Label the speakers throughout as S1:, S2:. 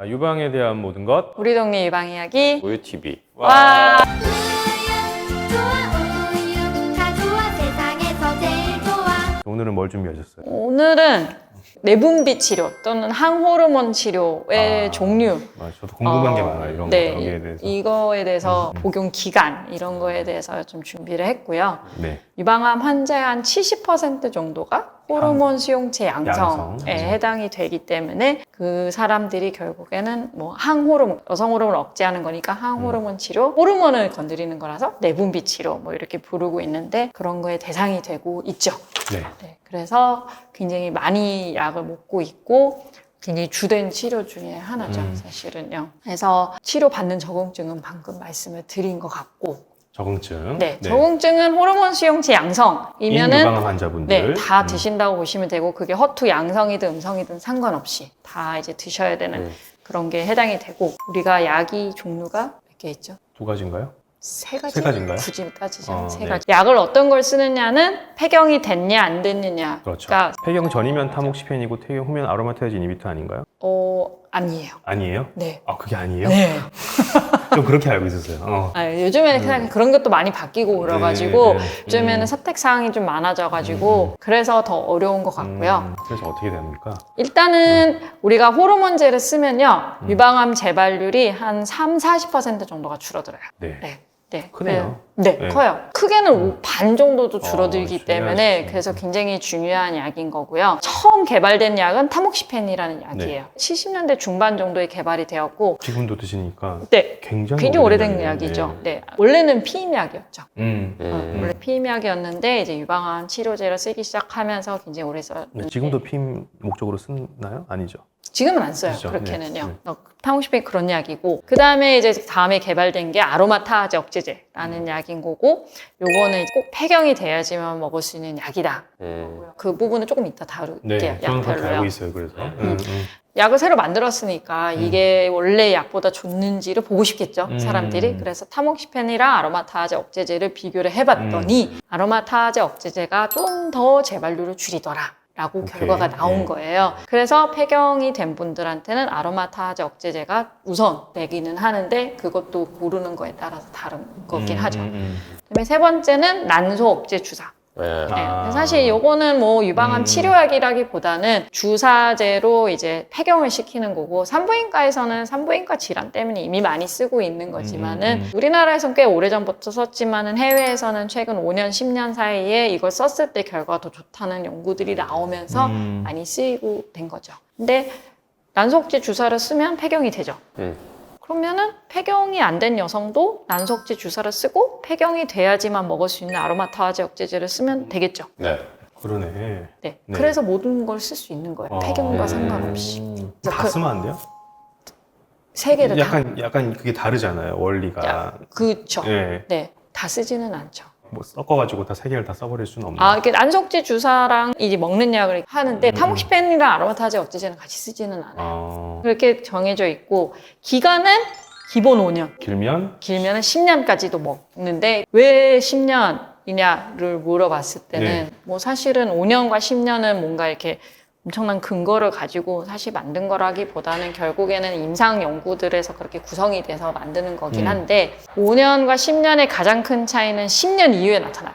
S1: 유방에 대한 모든 것
S2: 우리 동네 유방 이야기.
S1: 우유 TV.
S2: 와.
S1: 오늘은 뭘 준비하셨어요?
S2: 오늘은 내분비 치료 또는 항호르몬 치료의 종류.
S1: 저도 궁금한 게 많아요. 이런
S2: 네,
S1: 거에 대해서.
S2: 이거에 대해서 복용 기간 이런 거에 대해서 좀 준비를 했고요.
S1: 네.
S2: 유방암 환자의 한 70% 정도가 호르몬 수용체 양성에
S1: 양성.
S2: 해당이 되기 때문에 그 사람들이 결국에는 뭐 항호르몬, 여성 호르몬을 억제하는 거니까 항호르몬 치료, 호르몬을 건드리는 거라서 내분비 치료 뭐 이렇게 부르고 있는데 그런 거에 대상이 되고 있죠.
S1: 네.
S2: 네, 그래서 굉장히 많이 약을 먹고 있고 굉장히 주된 치료 중에 하나죠, 사실은요. 그래서 치료받는 적응증은 방금 말씀을 드린 것 같고,
S1: 적응증.
S2: 네, 적응증은 호르몬 수용체 양성이면은
S1: 유방암 환자분들.
S2: 네, 다 드신다고 보시면 되고 그게 허투 양성이든 음성이든 상관없이 다 이제 드셔야 되는 그런 게 해당이 되고 우리가 약이 종류가 몇 개 있죠?
S1: 두 가지인가요?
S2: 세 가지?
S1: 세 가지인가요?
S2: 굳이 따지자면 세
S1: 네.
S2: 가지. 약을 어떤 걸 쓰느냐는 폐경이 됐냐 안 됐느냐.
S1: 그렇죠.
S2: 그러니까
S1: 폐경 전이면 타목시펜이고 폐경 후면 아로마타이즈 이니비터 아닌가요?
S2: 아니에요.
S1: 아니에요?
S2: 네.
S1: 아, 그게 아니에요?
S2: 네.
S1: 좀 그렇게 알고 있었어요.
S2: 요즘에는 그냥 그런 것도 많이 바뀌고 그래가지고
S1: 네.
S2: 요즘에는 선택사항이 좀 많아져가지고 그래서 더 어려운 것 같고요.
S1: 그래서 어떻게 됩니까?
S2: 일단은 우리가 호르몬제를 쓰면요. 유방암 재발률이 한 30-40% 정도가 줄어들어요.
S1: 네.
S2: 네. 네.
S1: 크네요.
S2: 네,
S1: 네.
S2: 커요. 크게는 반 정도도 줄어들기 때문에
S1: 중요하지.
S2: 그래서 굉장히 중요한 약인 거고요. 처음 개발된 약은 타목시펜이라는 약이에요. 70년대 중반 정도에 개발이 되었고
S1: 지금도 드시니까
S2: 네,
S1: 굉장히
S2: 오래된
S1: 약이네요.
S2: 약이죠. 네. 원래는 피임약이었죠.
S1: 네.
S2: 원래 피임약이었는데 이제 유방암 치료제를 쓰기 시작하면서 굉장히 오래 썼는데
S1: 네, 지금도 피임 목적으로 쓰나요? 아니죠.
S2: 지금은 안 써요.
S1: 그렇죠.
S2: 그렇게는요.
S1: 네.
S2: 타목시펜 그런 약이고 그 다음에 이제 다음에 개발된 게 아로마타아제 억제제라는 약인 거고 요거는 꼭 폐경이 돼야지만 먹을 수 있는 약이다. 그 부분은 조금 이따 다룰게요.
S1: 네, 저는 그렇게
S2: 약별로요.
S1: 알고 있어요. 그래서
S2: 약을 새로 만들었으니까 이게 원래 약보다 좋는지를 보고 싶겠죠, 사람들이. 그래서 타목시펜이랑 아로마타아제 억제제를 비교를 해봤더니 아로마타아제 억제제가 좀 더 재발률을 줄이더라. 라고
S1: 오케이.
S2: 결과가 나온
S1: 네.
S2: 거예요. 그래서 폐경이 된 분들한테는 아로마타아제 억제제가 우선 되기는 하는데 그것도 고르는 거에 따라서 다른 거긴 하죠. 그다음에 세 번째는 난소 억제 주사. 네. 사실 요거는 뭐 유방암 치료약이라기보다는 주사제로 이제 폐경을 시키는 거고 산부인과에서는 산부인과 질환 때문에 이미 많이 쓰고 있는 거지만은 우리나라에서는 꽤 오래전부터 썼지만은 해외에서는 최근 5년, 10년 사이에 이걸 썼을 때 결과가 더 좋다는 연구들이 나오면서 많이 쓰이고 된 거죠. 근데 난소억제 주사를 쓰면 폐경이 되죠. 그러면은 폐경이 안 된 여성도 난소억제 주사를 쓰고 폐경이 돼야지만 먹을 수 있는 아로마타아제 억제제를 쓰면 되겠죠.
S1: 네. 그러네.
S2: 네.
S1: 네.
S2: 그래서 모든 걸 쓸 수 있는 거예요. 폐경과 상관없이.
S1: 다 쓰면 안 돼요?
S2: 세 개를 다.
S1: 약간 그게 다르잖아요. 원리가.
S2: 그렇죠.
S1: 네.
S2: 네. 다 쓰지는 않죠.
S1: 뭐 섞어가지고 다 세 개를 다 써버릴 수는 없나요?
S2: 이렇게 난소억제 주사랑 이제 먹는 약을 하는데 타목시펜이랑 아로마타아제 억제제는 같이 쓰지는 않아요. 그렇게 정해져 있고 기간은 기본 5년. 길면은 10년까지도 먹는데 왜 10년이냐를 물어봤을 때는 뭐 사실은 5년과 10년은 뭔가 이렇게 엄청난 근거를 가지고 사실 만든 거라기보다는 결국에는 임상 연구들에서 그렇게 구성이 돼서 만드는 거긴 한데 5년과 10년의 가장 큰 차이는 10년 이후에 나타나요.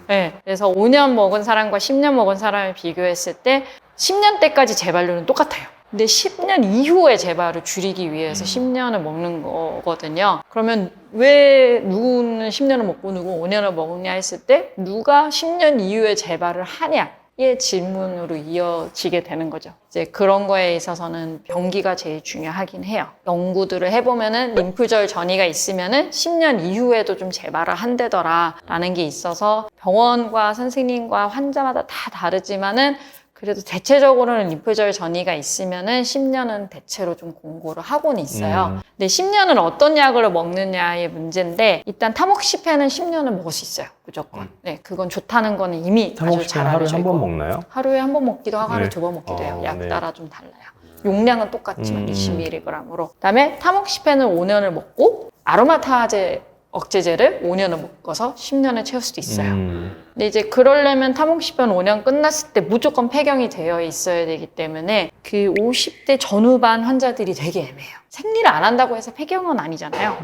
S2: 네, 그래서 5년 먹은 사람과 10년 먹은 사람을 비교했을 때 10년 때까지 재발률은 똑같아요. 근데 10년 이후에 재발을 줄이기 위해서 10년을 먹는 거거든요. 그러면 왜 누구는 10년을 먹고 누구 5년을 먹느냐 했을 때 누가 10년 이후에 재발을 하냐의 질문으로 이어지게 되는 거죠. 이제 그런 거에 있어서는 병기가 제일 중요하긴 해요. 연구들을 해보면은 림프절 전이가 있으면은 10년 이후에도 좀 재발을 한대더라라는 게 있어서 병원과 선생님과 환자마다 다 다르지만은 그래도 대체적으로는 림프절 전이가 있으면은 10년은 대체로 좀 공고를 하고는 있어요. 근데 10년은 어떤 약을 먹느냐의 문제인데 일단 타목시펜은 10년은 먹을 수 있어요. 무조건. 네, 그건 좋다는 거는 이미 아주 잘
S1: 타목시펜 하루에
S2: 알려져
S1: 한
S2: 있고.
S1: 번 먹나요?
S2: 하루에 한 번 먹기도 하고 하루에
S1: 네.
S2: 2번 먹기도 해요. 약
S1: 네.
S2: 따라 좀 달라요. 용량은 똑같지만 20mg으로. 그다음에 타목시펜을 5년을 먹고 아로마타아제 억제제를 5년을 먹어서 10년을 채울 수도 있어요. 근데 이제 그러려면 타목시펜 5년 끝났을 때 무조건 폐경이 되어 있어야 되기 때문에 그 50대 전후반 환자들이 되게 애매해요. 생리를 안 한다고 해서 폐경은 아니잖아요.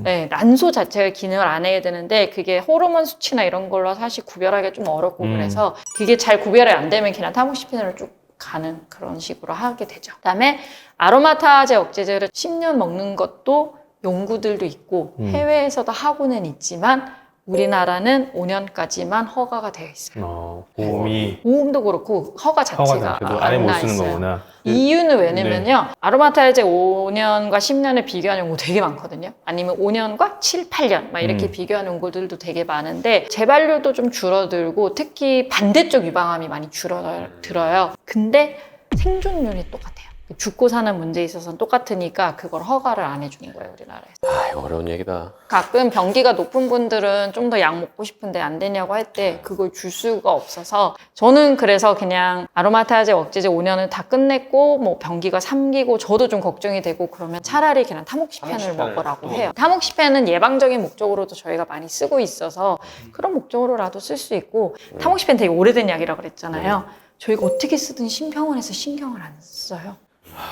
S2: 네, 난소 자체가 기능을 안 해야 되는데 그게 호르몬 수치나 이런 걸로 사실 구별하기가 좀 어렵고 그래서 그게 잘 구별이 안 되면 그냥 타목시펜으로 쭉 가는 그런 식으로 하게 되죠. 그다음에 아로마타제 억제제를 10년 먹는 것도 연구들도 있고 해외에서도 하고는 있지만 우리나라는 5년까지만 허가가 되어 있어요.
S1: 보험이
S2: 보험도 그렇고 허가 자체가
S1: 안에 못
S2: 안
S1: 쓰는
S2: 있어요.
S1: 거구나.
S2: 이유는 왜냐면요. 아로마타제 5년과 10년을 비교하는 연구 되게 많거든요. 아니면 5년과 7, 8년 막 이렇게 비교하는 연구들도 되게 많은데 재발률도 좀 줄어들고 특히 반대쪽 유방암이 많이 줄어들어요. 근데 생존율이 똑같아요. 죽고 사는 문제에 있어서는 똑같으니까 그걸 허가를 안 해주는 거예요, 우리나라에서.
S3: 아, 어려운 얘기다.
S2: 가끔 병기가 높은 분들은 좀 더 약 먹고 싶은데 안 되냐고 할 때 그걸 줄 수가 없어서 저는 그래서 그냥 아로마타제 억제제 5년을 다 끝냈고 뭐 병기가 3기고 저도 좀 걱정이 되고 그러면 차라리 그냥 타목시펜을 먹으라고 해요. 타목시펜은 예방적인 목적으로도 저희가 많이 쓰고 있어서 그런 목적으로라도 쓸 수 있고 타목시펜 되게 오래된 약이라고 그랬잖아요. 저희가 어떻게 쓰든 신병원에서 신경을 안 써요.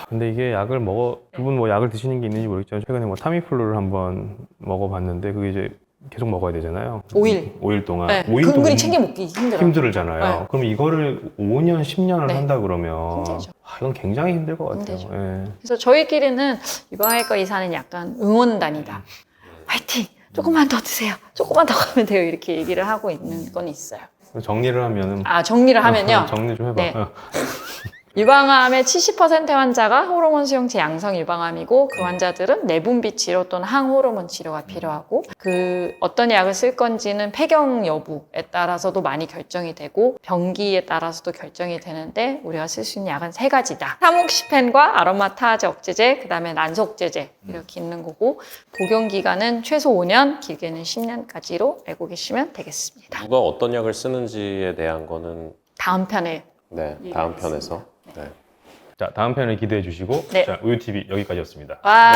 S1: 근데 이게 약을 두 분 뭐 약을 드시는 게 있는지 모르겠지만 최근에 뭐 타미플루를 한번 먹어봤는데 그게 이제 계속 먹어야 되잖아요. 5일 동안.
S2: 네.
S1: 5일
S2: 근근히
S1: 동안
S2: 챙겨 먹기 힘들어요.
S1: 힘들잖아요.
S2: 네.
S1: 그럼 이거를 5년, 10년을
S2: 네.
S1: 한다 그러면
S2: 힘들죠.
S1: 이건 굉장히 힘들 것 같아요.
S2: 힘들죠.
S1: 예.
S2: 그래서 저희끼리는 유방외과 의사는 약간 응원단이다. 화이팅! 조금만 더 드세요. 조금만 더 가면 돼요. 이렇게 얘기를 하고 있는 건 있어요.
S1: 정리를 하면은
S2: 정리를 하면요.
S1: 정리 좀 해봐.
S2: 네. 유방암의 70% 환자가 호르몬 수용체 양성 유방암이고 그 환자들은 내분비 치료 또는 항호르몬 치료가 필요하고 그 어떤 약을 쓸 건지는 폐경 여부에 따라서도 많이 결정이 되고 병기에 따라서도 결정이 되는데 우리가 쓸 수 있는 약은 3가지다. 타목시펜과 아로마타제 억제제, 그 다음에 난소 억제제 이렇게 있는 거고 복용 기간은 최소 5년, 길게는 10년까지로 알고 계시면 되겠습니다.
S3: 누가 어떤 약을 쓰는지에 대한 거는
S2: 다음 편에
S3: 네, 다음 편에서. 네.
S1: 자, 다음 편을 기대해 주시고
S2: 네.
S1: 자, 우유TV 여기까지였습니다.
S2: 와.